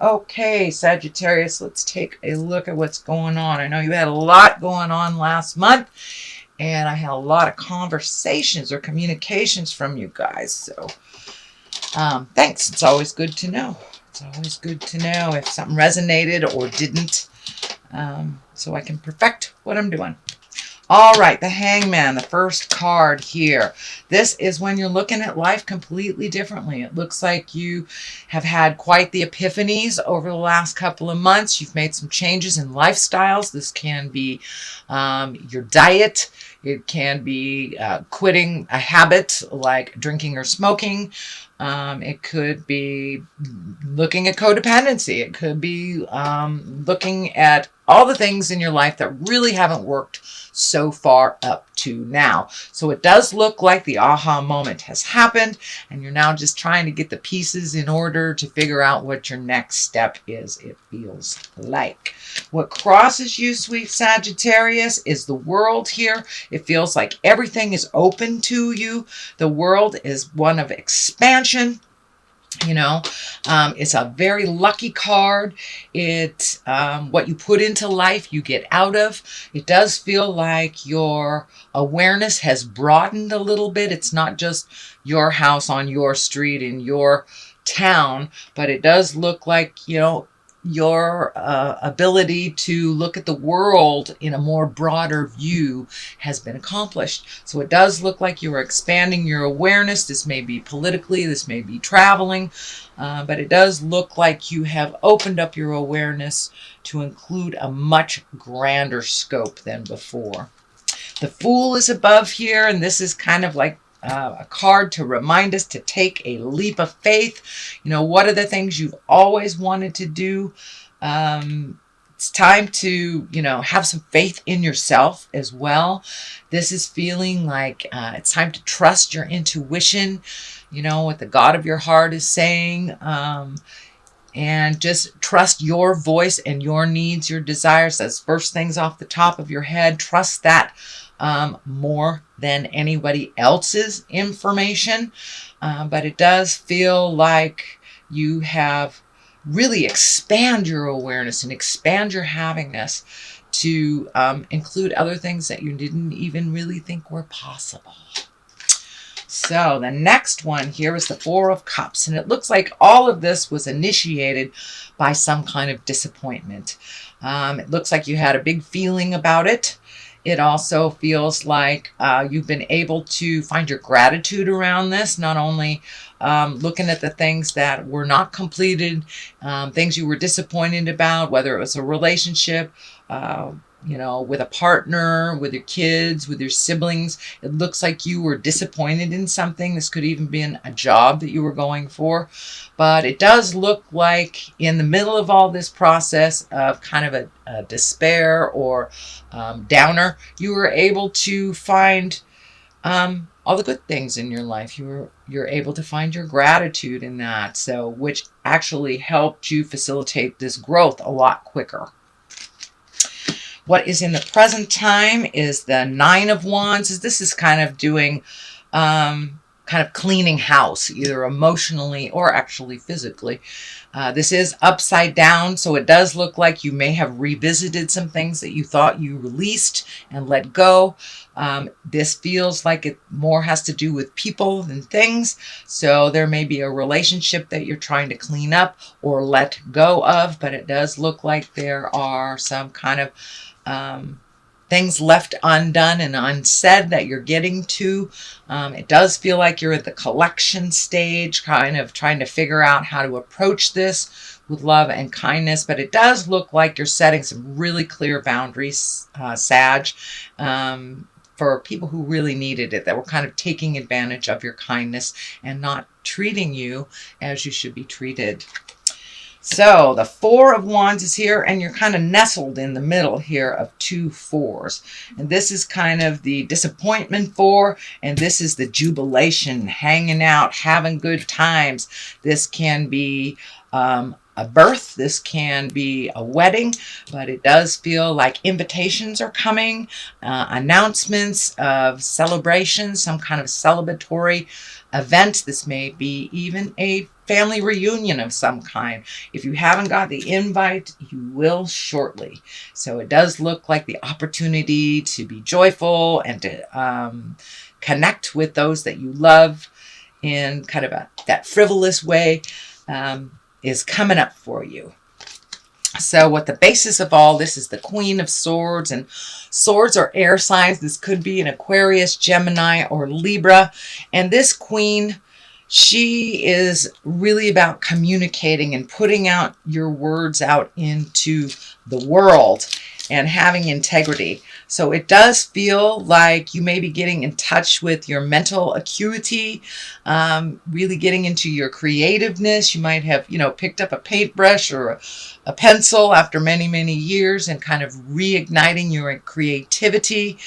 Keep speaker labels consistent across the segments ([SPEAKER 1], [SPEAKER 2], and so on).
[SPEAKER 1] Okay, Sagittarius, let's take a look at what's going on. I know you had a lot going on last month, and I had a lot of conversations or communications from you guys. So thanks. It's always good to know. It's always good to know if something resonated or didn't, so I can perfect what I'm doing. All right, the Hangman, the first card here. This is when you're looking at life completely differently. It looks like you have had quite the epiphanies over the last couple of months. You've made some changes in lifestyles. This can be your diet. It can be quitting a habit like drinking or smoking. It could be looking at codependency. It could be looking at all the things in your life that really haven't worked so far up to now. So it does look like the aha moment has happened, and you're now just trying to get the pieces in order to figure out what your next step is, it feels like. What crosses you, sweet Sagittarius, is the world here. It feels like everything is open to you. The world is one of expansion. You know, it's a very lucky card. It what you put into life, you get out of. It does feel like your awareness has broadened a little bit. It's not just your house on your street in your town, but it does look like, you know, your ability to look at the world in a more broader view has been accomplished. So it does look like you are expanding your awareness. This may be politically, this may be traveling, but it does look like you have opened up your awareness to include a much grander scope than before. The Fool is above here, and this is kind of like a card to remind us to take a leap of faith. You know, what are the things you've always wanted to do? It's time to, you know, have some faith in yourself as well. This is feeling like it's time to trust your intuition, you know, what the God of your heart is saying. And just trust your voice and your needs, your desires. That's first things off the top of your head. Trust that more than anybody else's information. But it does feel like you have really expand your awareness and expand your havingness to include other things that you didn't even really think were possible. So the next one here is the Four of Cups, and it looks like all of this was initiated by some kind of disappointment. It looks like you had a big feeling about it. It also feels like you've been able to find your gratitude around this, not only looking at the things that were not completed, things you were disappointed about, whether it was a relationship, you know, with a partner, with your kids, with your siblings. It looks like you were disappointed in something. This could even be a job that you were going for. But it does look like in the middle of all this process of kind of a despair or downer, you were able to find all the good things in your life. You're able to find your gratitude in that. So, which actually helped you facilitate this growth a lot quicker. What is in the present time is the Nine of Wands. This is kind of doing, kind of cleaning house, either emotionally or actually physically. This is upside down, so it does look like you may have revisited some things that you thought you released and let go. This feels like it more has to do with people than things. So there may be a relationship that you're trying to clean up or let go of, but it does look like there are some kind of things left undone and unsaid that you're getting to. It does feel like you're at the collection stage, kind of trying to figure out how to approach this with love and kindness, but it does look like you're setting some really clear boundaries, Sag, for people who really needed it, that were kind of taking advantage of your kindness and not treating you as you should be treated. So the Four of Wands is here, and you're kind of nestled in the middle here of two fours. And this is kind of the disappointment four, and this is the jubilation, hanging out, having good times. This can be a birth, this can be a wedding, but it does feel like invitations are coming, announcements of celebrations, some kind of celebratory event. This may be even a family reunion of some kind. If you haven't got the invite, you will shortly. So it does look like the opportunity to be joyful and to connect with those that you love in kind of that frivolous way is coming up for you. So what the basis of all this is the Queen of Swords, and swords are air signs. This could be an Aquarius, Gemini, or Libra. And this Queen, she is really about communicating and putting out your words out into the world and having integrity. So it does feel like you may be getting in touch with your mental acuity, really getting into your creativeness. You might have, picked up a paintbrush or a pencil after many, many years and kind of reigniting your creativity.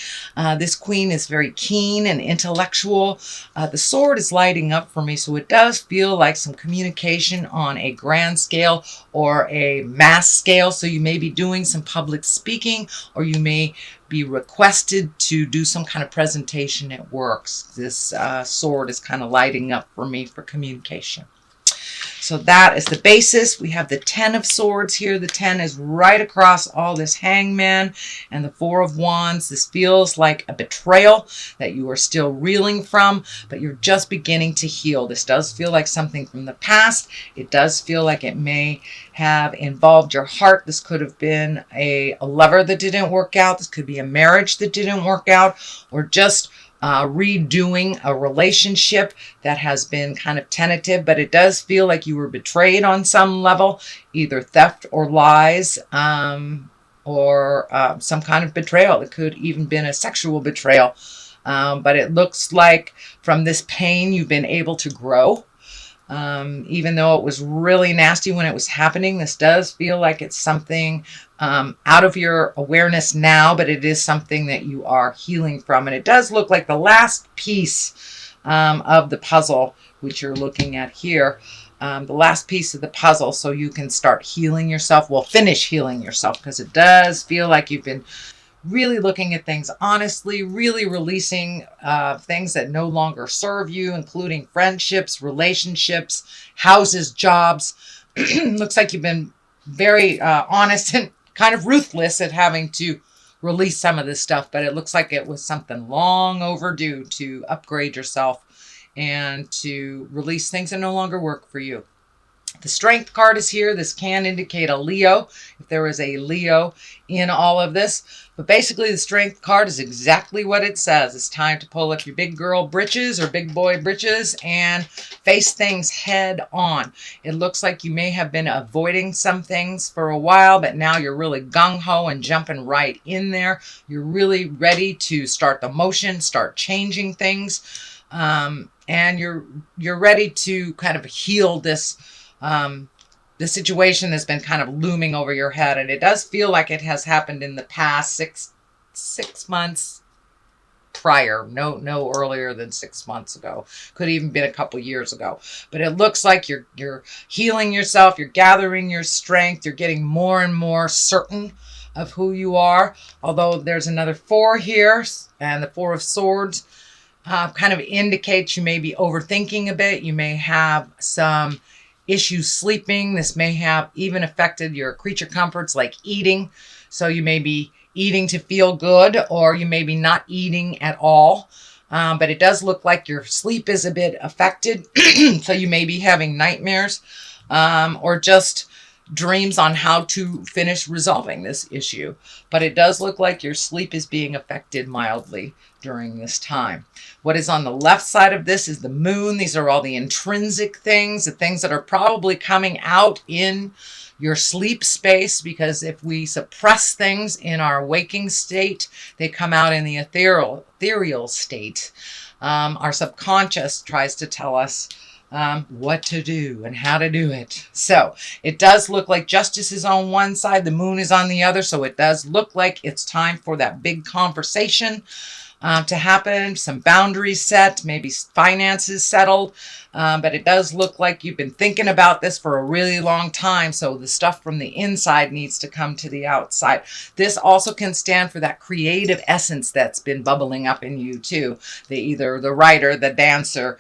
[SPEAKER 1] This Queen is very keen and intellectual. The sword is lighting up for me, so it does feel like some communication on a grand scale or a mass scale. So you may be doing some public speaking, or you may be requested to do some kind of presentation at work. This sword is kind of lighting up for me for communication. So that is the basis. We have the 10 of Swords here. The 10 is right across all this Hangman and the 4 of Wands. This feels like a betrayal that you are still reeling from, but you're just beginning to heal. This does feel like something from the past. It does feel like it may have involved your heart. This could have been a lover that didn't work out. This could be a marriage that didn't work out, or just redoing a relationship that has been kind of tentative, but it does feel like you were betrayed on some level, either theft or lies, or some kind of betrayal. It could even been a sexual betrayal, but it looks like from this pain you've been able to grow. Even though it was really nasty when it was happening, this does feel like it's something out of your awareness now, but it is something that you are healing from. And it does look like the last piece of the puzzle, which you're looking at here, the last piece of the puzzle, so you can start healing yourself. Well, finish healing yourself, because it does feel like you've been really looking at things honestly, really releasing things that no longer serve you, including friendships, relationships, houses, jobs. Looks like you've been very honest and kind of ruthless at having to release some of this stuff, but it looks like it was something long overdue to upgrade yourself and to release things that no longer work for you. The Strength card is here. This can indicate a Leo, if there is a Leo in all of this. But basically, the Strength card is exactly what it says. It's time to pull up your big girl britches or big boy britches and face things head on. It looks like you may have been avoiding some things for a while, but now you're really gung-ho and jumping right in there. You're really ready to start the motion, start changing things. And you're ready to kind of heal this the situation that's been kind of looming over your head. And it does feel like it has happened in the past six months prior. No earlier than 6 months ago. Could even been a couple years ago. But it looks like you're healing yourself. You're gathering your strength. You're getting more and more certain of who you are. Although there's another 4 here, and the 4 of Swords kind of indicates you may be overthinking a bit. You may have some issues sleeping. This may have even affected your creature comforts like eating. So you may be eating to feel good, or you may be not eating at all. But it does look like your sleep is a bit affected. So you may be having nightmares or just dreams on how to finish resolving this issue. But it does look like your sleep is being affected mildly during this time. What is on the left side of this is the moon. These are all the intrinsic things, the things that are probably coming out in your sleep space, because if we suppress things in our waking state, they come out in the ethereal state. Our subconscious tries to tell us what to do and how to do it. So it does look like justice is on one side, the moon is on the other. So it does look like it's time for that big conversation to happen, some boundaries set, maybe finances settled. But it does look like you've been thinking about this for a really long time. So the stuff from the inside needs to come to the outside. This also can stand for that creative essence that's been bubbling up in you too. Either the writer, the dancer,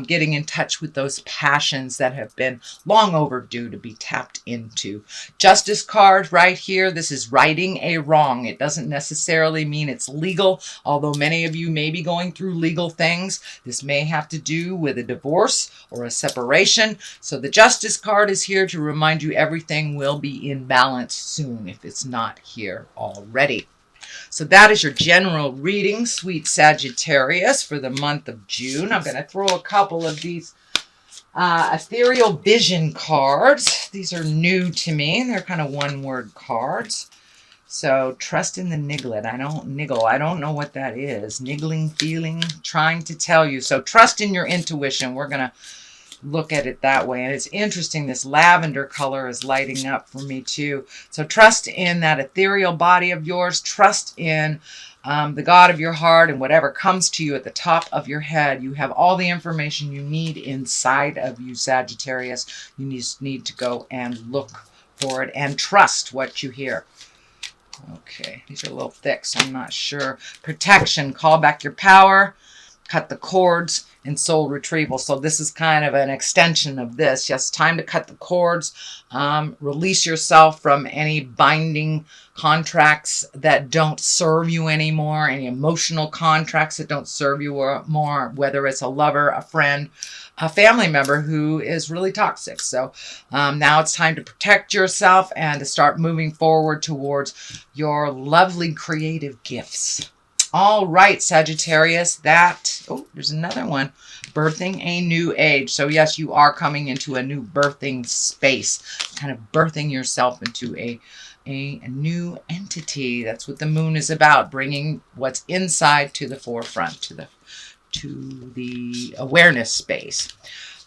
[SPEAKER 1] getting in touch with those passions that have been long overdue to be tapped into. Justice card right here. This is righting a wrong. It doesn't necessarily mean it's legal, although many of you may be going through legal things. This may have to do with a divorce or a separation. So the Justice card is here to remind you everything will be in balance soon if it's not here already. So that is your general reading, sweet Sagittarius, for the month of June. I'm going to throw a couple of these ethereal vision cards. These are new to me. They're kind of one-word cards. So trust in the nigglet. I don't know what that is. Niggling, feeling, trying to tell you. So trust in your intuition. We're going to look at it that way. And it's interesting. This lavender color is lighting up for me too. So trust in that ethereal body of yours. Trust in the God of your heart, and whatever comes to you at the top of your head. You have all the information you need inside of you, Sagittarius. You just need to go and look for it and trust what you hear. Okay, these are a little thick, so I'm not sure. Protection, call back your power, cut the cords, and soul retrieval. So this is kind of an extension of this. Yes, time to cut the cords, release yourself from any binding contracts that don't serve you anymore, any emotional contracts that don't serve you more, whether it's a lover, a friend, a family member who is really toxic. So now it's time to protect yourself and to start moving forward towards your lovely creative gifts. All right, Sagittarius, there's another one. Birthing a new age. So yes, you are coming into a new birthing space, kind of birthing yourself into a new entity. That's what the moon is about, bringing what's inside to the forefront, to the awareness space.